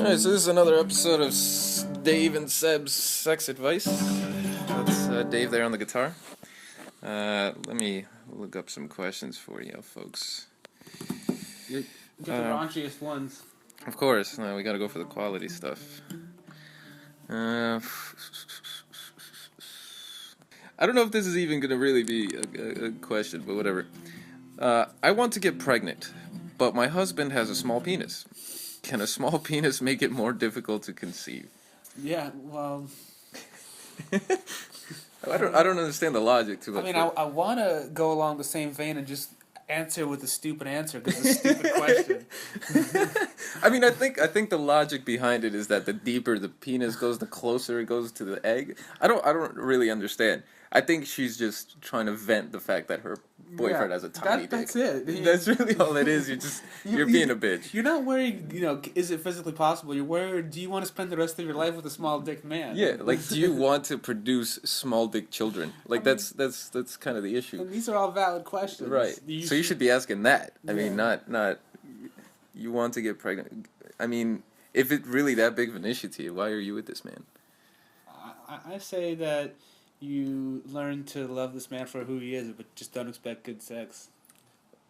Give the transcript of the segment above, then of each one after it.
Alright, so this is another episode of Dave and Seb's Sex Advice. That's Dave there on the guitar. Let me look up some questions for you folks. You get the raunchiest ones. Of course, we gotta go for the quality stuff. I don't know if this is even gonna really be a question, but whatever. I want to get pregnant, but my husband has a small penis. Can a small penis make it more difficult to conceive? Yeah, well... I don't understand the logic to it. I mean, I want to go along the same vein and just answer with a stupid answer because it's a stupid question. I mean, I think the logic behind it is that the deeper the penis goes, the closer it goes to the egg. I don't really understand. I think she's just trying to vent the fact that her boyfriend has a tiny dick. That's it. That's really all it is. You're being a bitch. You're not worried, is it physically possible? You're worried, do you want to spend the rest of your life with a small dick man? Yeah, like, do you want to produce small dick children? Like, that's kind of the issue. And these are all valid questions. Right. So you should be asking that. I mean, not you want to get pregnant. I mean, if it's really that big of an issue to you, why are you with this man? I say that you learn to love this man for who he is, but just don't expect good sex.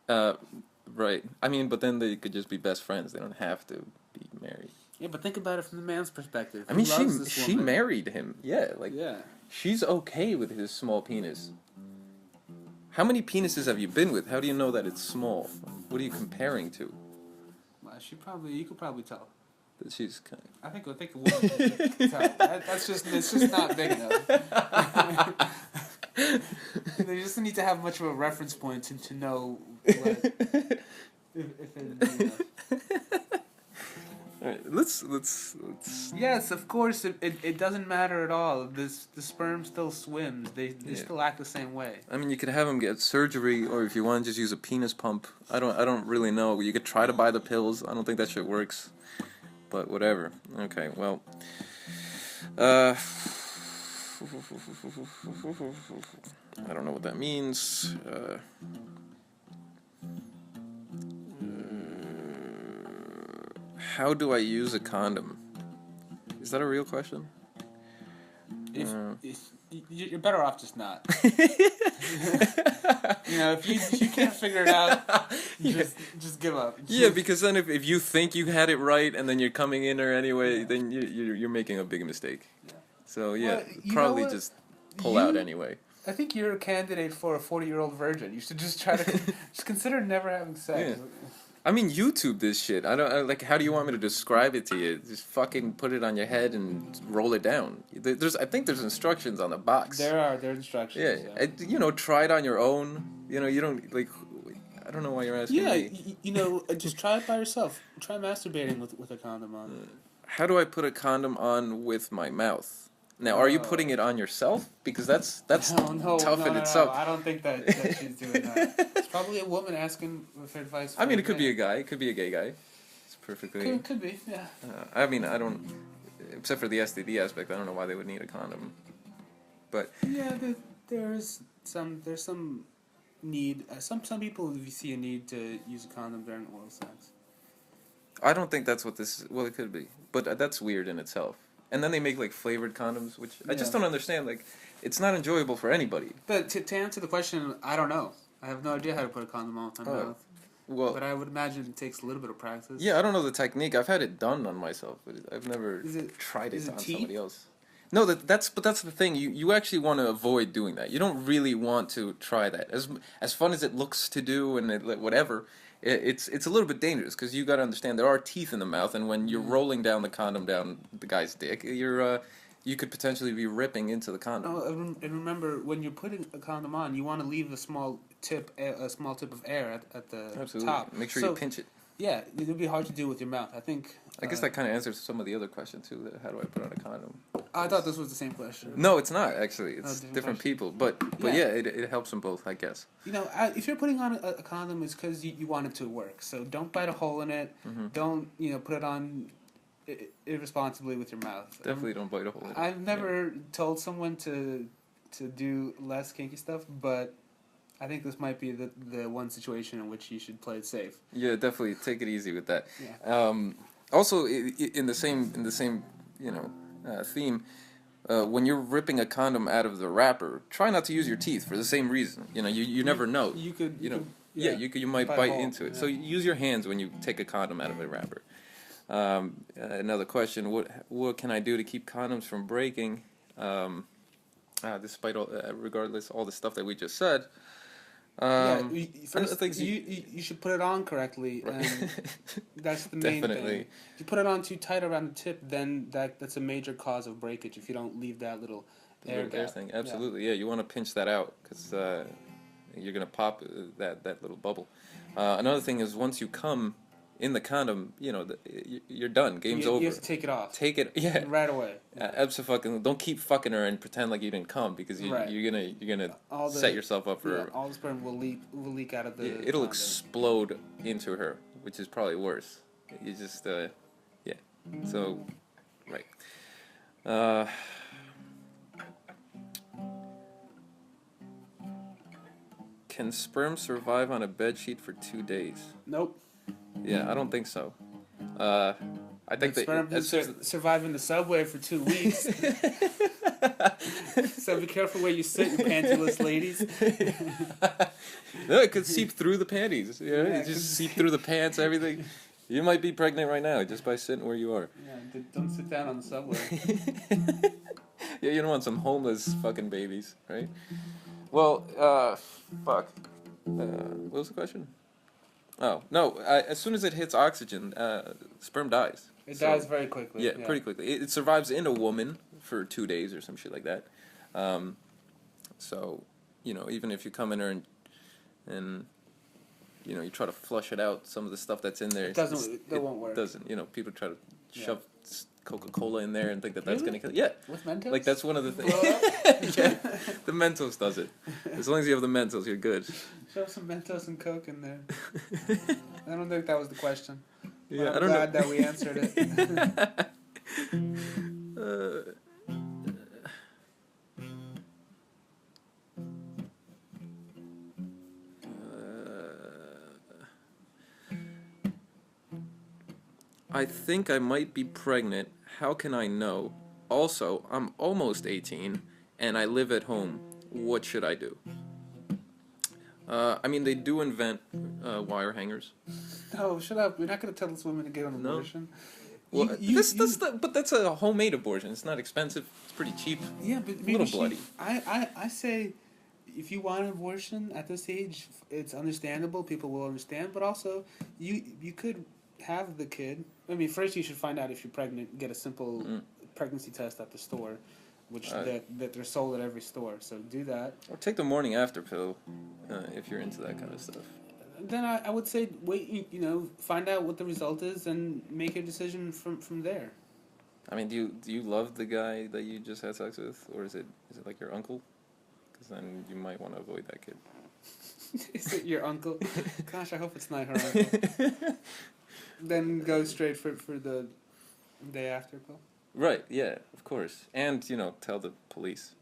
Right. I mean, but then they could just be best friends. They don't have to be married. Yeah, but think about it from the man's perspective. I mean, she married him. Yeah, yeah. She's okay with his small penis. How many penises have you been with? How do you know that it's small? What are you comparing to? Well, you could probably tell. That she's kind of... I think a woman can tell. It's just not big enough. They just need to have much of a reference point to know what, if it's big enough. All right, let's. Yes, of course. It doesn't matter at all. The sperm still swims. They still act the same way. I mean, you could have him get surgery, or if you want to just use a penis pump. I don't really know. You could try to buy the pills. I don't think that shit works. But whatever. Okay, well. I don't know what that means. How do I use a condom? Is that a real question? You're better off just not. If you can't figure it out, just give up. Yeah, because then if you think you had it right and then you're coming in there anyway, then you're making a big mistake. Yeah. So yeah, well, probably just pull out anyway. I think you're a candidate for a 40-year-old virgin. You should just try to just consider never having sex. Yeah. I mean, YouTube this shit. How do you want me to describe it to you? Just fucking put it on your head and roll it down. I think there's instructions on the box. There's instructions. Yeah. Try it on your own. You don't, I don't know why you're asking me. Just try it by yourself. Try masturbating with a condom on. How do I put a condom on with my mouth? Now, are you putting it on yourself? Because that's tough in itself. No, I don't think that she's doing that. It's probably a woman asking for advice. I mean, it could be a guy. It could be a gay guy. It's perfectly... Could be, yeah. I mean, I don't... Except for the STD aspect, I don't know why they would need a condom. But... Yeah, there's some need... Some people see a need to use a condom during oral sex. I don't think that's what this is. Well, it could be. But that's weird in itself. And then they make, flavored condoms, which I just don't understand. It's not enjoyable for anybody. But to answer the question, I don't know. I have no idea how to put a condom on my mouth. Well, but I would imagine it takes a little bit of practice. Yeah, I don't know the technique. I've had it done on myself, but I've never tried it on somebody else. No, but that's the thing. You actually want to avoid doing that. You don't really want to try that. As fun as it looks to do and whatever... It's a little bit dangerous because you got to understand there are teeth in the mouth, and when you're rolling down the condom down the guy's dick, you could potentially be ripping into the condom. Oh, and remember, when you're putting a condom on, you want to leave a small tip of air at the top. Make sure you pinch it. Yeah, it would be hard to do with your mouth. I guess that kind of answers some of the other questions too. How do I put on a condom? I thought this was the same question. No, it's not actually. It's different people, but yeah, it helps them both, I guess. If you're putting on a condom, it's because you want it to work. So don't bite a hole in it. Mm-hmm. Don't put it on irresponsibly with your mouth. Definitely don't bite a hole in it. I've never told someone to do less kinky stuff, but I think this might be the one situation in which you should play it safe. Yeah, definitely take it easy with that. Yeah. Also, in the same theme, when you're ripping a condom out of the wrapper, try not to use your teeth for the same reason. You never know. You might bite into it. Yeah. So use your hands when you take a condom out of a wrapper. Another question: what can I do to keep condoms from breaking? Despite regardless all the stuff that we just said. First you should put it on correctly, and that's the main thing. If you put it on too tight around the tip, then that's a major cause of breakage. If you don't leave that little air thing, absolutely, you want to pinch that out because you're gonna pop that little bubble. Another thing is once you come in the condom, you're done. Game's over. You have to take it off. Take it, right away. Absolutely. Don't keep fucking her and pretend like you didn't come because you're gonna set yourself up for. All the sperm will leak out of the. It'll condom. Explode into her, which is probably worse. You just So, right. Can sperm survive on a bedsheet for 2 days? Nope. Yeah, I don't think so. I think sperm survive in the subway for 2 weeks. So be careful where you sit, you pantyless ladies. No, it could seep through the panties. It just seep through the pants, everything. You might be pregnant right now just by sitting where you are. Yeah, don't sit down on the subway. Yeah, you don't want some homeless fucking babies, right? Well, fuck. What was the question? Oh, no, as soon as it hits oxygen, sperm dies. It dies very quickly. Yeah, pretty quickly. It survives in a woman for 2 days or some shit like that. So, even if you come in her and you try to flush it out, some of the stuff that's in there... It won't work. It doesn't. People try to shove Coca-Cola in there and think that's going to kill it. Yeah. With Mentos? Like, that's one of the things. Yeah, the Mentos does it. As long as you have the Mentos, you're good. Shove some Mentos and Coke in there. I don't think that was the question. Yeah, I'm glad that we answered it. I think I might be pregnant. How can I know? Also, I'm almost 18, and I live at home. What should I do? They do invent wire hangers. No, shut up. You're not going to tell this woman to get an abortion. Well, but that's a homemade abortion. It's not expensive. It's pretty cheap. Yeah, but maybe a little bloody. I say, if you want an abortion at this age, it's understandable. People will understand. But also, you could have the kid. First you should find out if you're pregnant. Get a simple pregnancy test at the store, which that they're sold at every store. So do that. Or take the morning after pill, if you're into that kind of stuff. Then I would say wait. Find out what the result is and make a decision from there. Do you love the guy that you just had sex with, or is it like your uncle? Because then you might want to avoid that kid. Is it your uncle? Gosh, I hope it's not her uncle. Then go straight for the day after pill. Right. Yeah. Of course. And tell the police.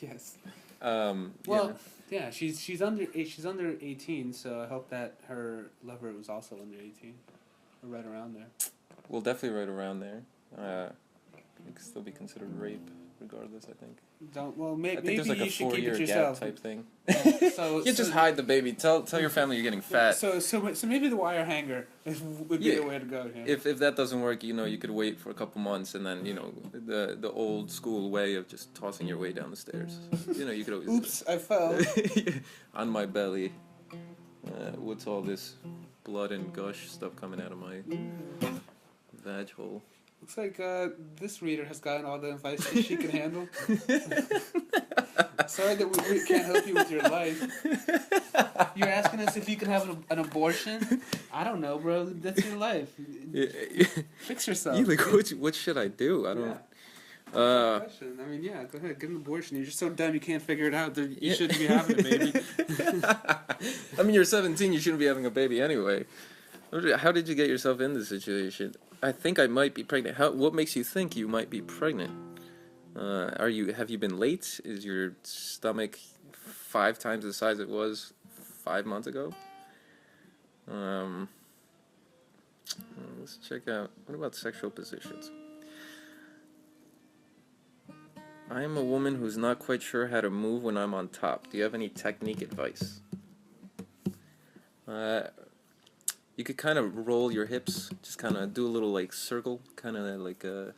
Yes. Yeah. She's under 18, so I hope that her lover was also under 18, or right around there. Well, definitely right around there. It could still be considered rape, regardless. I think. Maybe there's like you a should keep 4-year it yourself. gap type thing. So just hide the baby. Tell your family you're getting fat. So maybe the wire hanger would be the way to go here. If that doesn't work, you could wait for a couple months and then the old school way of just tossing your way down the stairs. You could always. Oops! I fell. On my belly. What's all this blood and gush stuff coming out of my vag hole? Looks like this reader has gotten all the advice that she can handle. Sorry that we can't help you with your life. You're asking us if you can have an abortion? I don't know, bro. That's your life. Fix yourself. What should I do? I don't... Yeah. Question. Go ahead, get an abortion. You're just so dumb you can't figure it out. You shouldn't be having a baby. You're 17, you shouldn't be having a baby anyway. How did you get yourself in this situation? I think I might be pregnant. What makes you think you might be pregnant? Have you been late? Is your stomach 5 times the size it was 5 months ago? Let's check out. What about sexual positions? I am a woman who's not quite sure how to move when I'm on top. Do you have any technique advice? You could kind of roll your hips, just kind of do a little like circle, kind of like a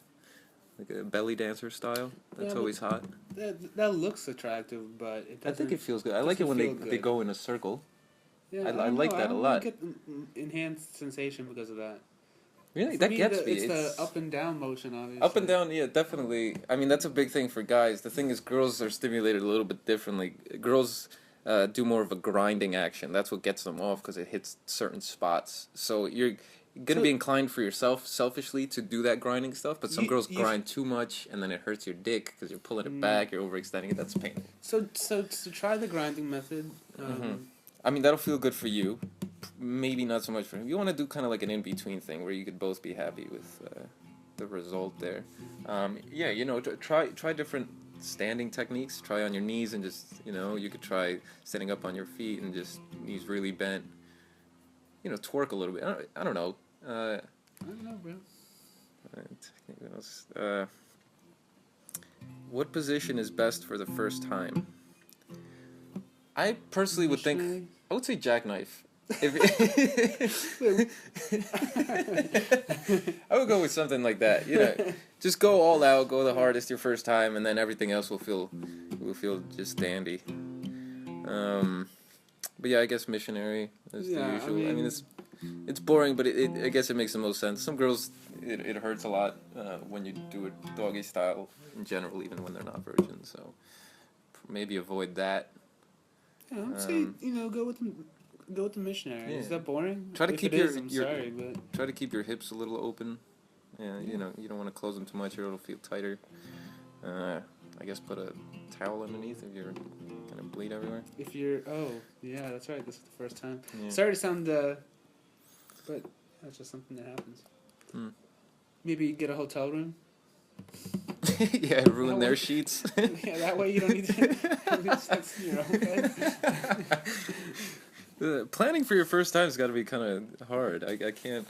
belly dancer style. That's always hot. That looks attractive, but it doesn't. I think it feels good. I like it when they go in a circle. Yeah, I like that a lot. I get enhanced sensation because of that. Really, For that me, gets me. It's the up and down motion, obviously. Up and down, yeah, definitely. I mean, that's a big thing for guys. The thing is, girls are stimulated a little bit differently. Girls do more of a grinding action. That's what gets them off because it hits certain spots. So you're going to be inclined for yourself, selfishly, to do that grinding stuff. But some girls grind too much, and then it hurts your dick because you're pulling it back, you're overextending it. That's painful. So try the grinding method. I mean, that'll feel good for you. Maybe not so much for him. You want to do kind of like an in-between thing where you could both be happy with the result there. Yeah, you know, try different standing techniques. Try on your knees and just, you know, you could try standing up on your feet and just knees really bent. You know, twerk a little bit. I don't know. I don't know, bro. What position is best for the first time? I personally would think, I would say jackknife. I would go with something like that. You know, just go all out, go the hardest your first time, and then everything else will feel just dandy. But yeah, I guess missionary is the usual. I mean it's boring, but I guess it makes the most sense. Some girls, it hurts a lot when you do it doggy style in general, even when they're not virgins. So maybe avoid that. Yeah, I would say, you know, go with the missionary. Yeah. Is that boring? Try to keep try to keep your hips a little open. Yeah, you know, you don't want to close them too much or it'll feel tighter. I guess put a towel underneath if you're gonna bleed everywhere. If you're yeah, that's right. This is the first time. Yeah. Sorry to sound, but that's just something that happens. Maybe get a hotel room. Yeah, ruin their sheets. Yeah, that way you don't need to have sex in your own bed. Planning for your first time has got to be kind of hard. I can't.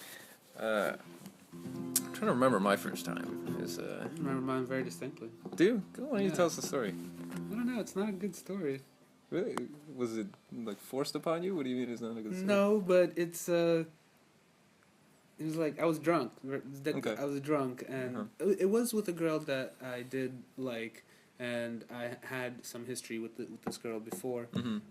I'm trying to remember my first time. I remember mine very distinctly. Do you? Go on, why don't you tell us the story? I don't know. It's not a good story. Really? Was it like forced upon you? What do you mean it's not a good story? No, but it's it was like I was drunk. Okay. I was drunk, and it was with a girl that I did like, and I had some history with this girl before.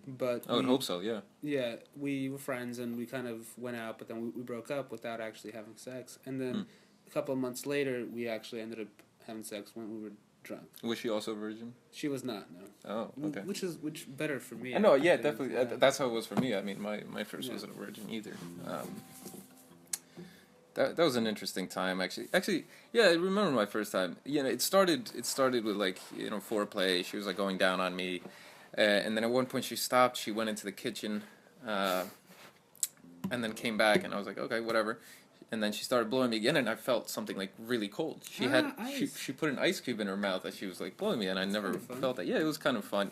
But I would hope so. Yeah. Yeah, we were friends, and we kind of went out, but then we broke up without actually having sex. And then a couple of months later, we actually ended up having sex when we were drunk. Was she also a virgin? She was not. No. Oh, okay. Which better for me. I know. Yeah, definitely. That's how it was for me. I mean, my first wasn't a virgin either. That was an interesting time, actually. Actually, yeah, I remember my first time. You know, it started with like, you know, foreplay. She was like going down on me, and then at one point she stopped. She went into the kitchen, and then came back, and I was like, okay, whatever. And then she started blowing me again, and I felt something like really cold. She put an ice cube in her mouth as she was like blowing me, and I never felt that. Yeah, it was kind of fun.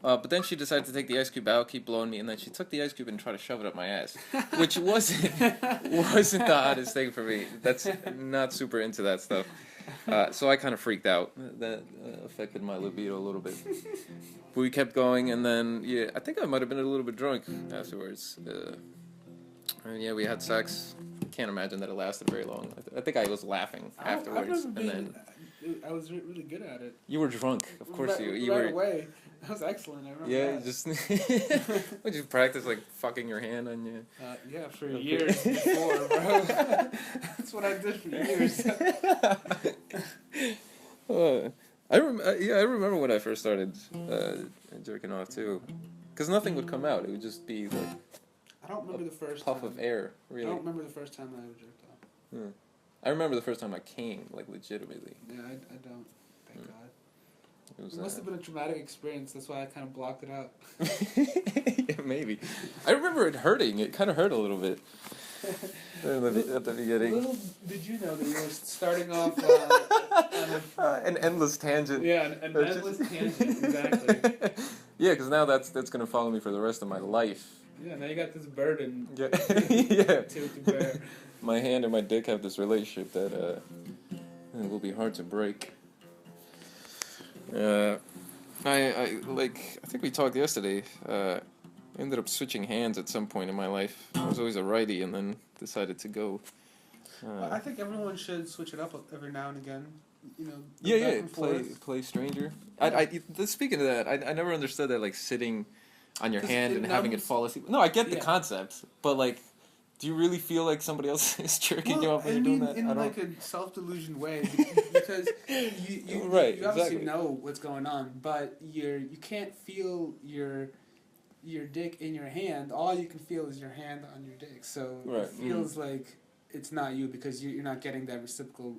But then she decided to take the ice cube out, keep blowing me, and then she took the ice cube and tried to shove it up my ass, which wasn't the hottest thing for me. That's not super into that stuff. So I kind of freaked out. That affected my libido a little bit. But we kept going, and then I think I might have been a little bit drunk afterwards. And yeah, we had sex. Can't imagine that it lasted very long. I think I was laughing afterwards, I was really good at it. You were drunk, of course. You right were. Away. That was excellent. I remember. Yeah, just would you practice like fucking your hand on you? Yeah, for years before, bro. That's what I did for years. I remember when I first started jerking off too, because nothing would come out. It would just be like. I don't remember the first puff of air. Really. I don't remember the first time I ever jerked off. I remember the first time I came, like legitimately. Yeah, I don't. Thank God. It must have been a traumatic experience. That's why I kind of blocked it out. Yeah, maybe. I remember it hurting. It kind of hurt a little bit at the beginning. Little did you know that you were starting off on an endless tangent. Yeah, an endless tangent. Exactly. Yeah, because now that's going to follow me for the rest of my life. Yeah, now you got this burden. Yeah. Yeah. to bear. My hand and my dick have this relationship that it will be hard to break. I think we talked yesterday. I ended up switching hands at some point in my life. I was always a righty and then decided to go. Well, I think everyone should switch it up every now and again. You know. Yeah. Play stranger. Speaking of that, I never understood that, like, sitting on your hand and having it fall asleep. No, I get the concept, but, like, do you really feel like somebody else is jerking you off when you're doing that? In like a self-delusion way, because you obviously know what's going on, but you can't feel your dick in your hand. All you can feel is your hand on your dick. So it feels like it's not you because you're not getting that reciprocal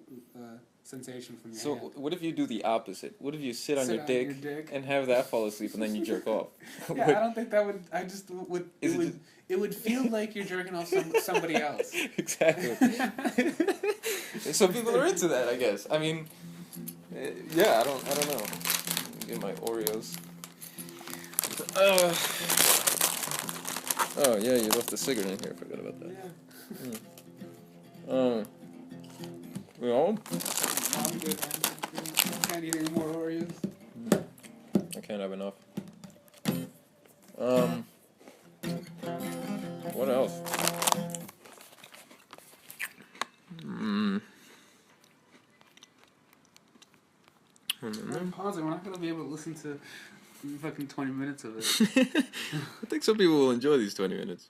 sensation from your hand. So what if you do the opposite? What if you sit on your dick and have that fall asleep and then you jerk off? Yeah, I don't think that would. I just would. It would feel like you're jerking off somebody else. Exactly. Some people are into that, I guess. I mean, yeah, I don't know. Get my Oreos. Oh yeah, you left the cigarette in here. I forgot about that. Yeah. We home? I'm good, man. I can't eat any more Oreos. I can't have enough. What else? I'm pausing. We're not gonna be able to listen to fucking 20 minutes of it. I think some people will enjoy these 20 minutes.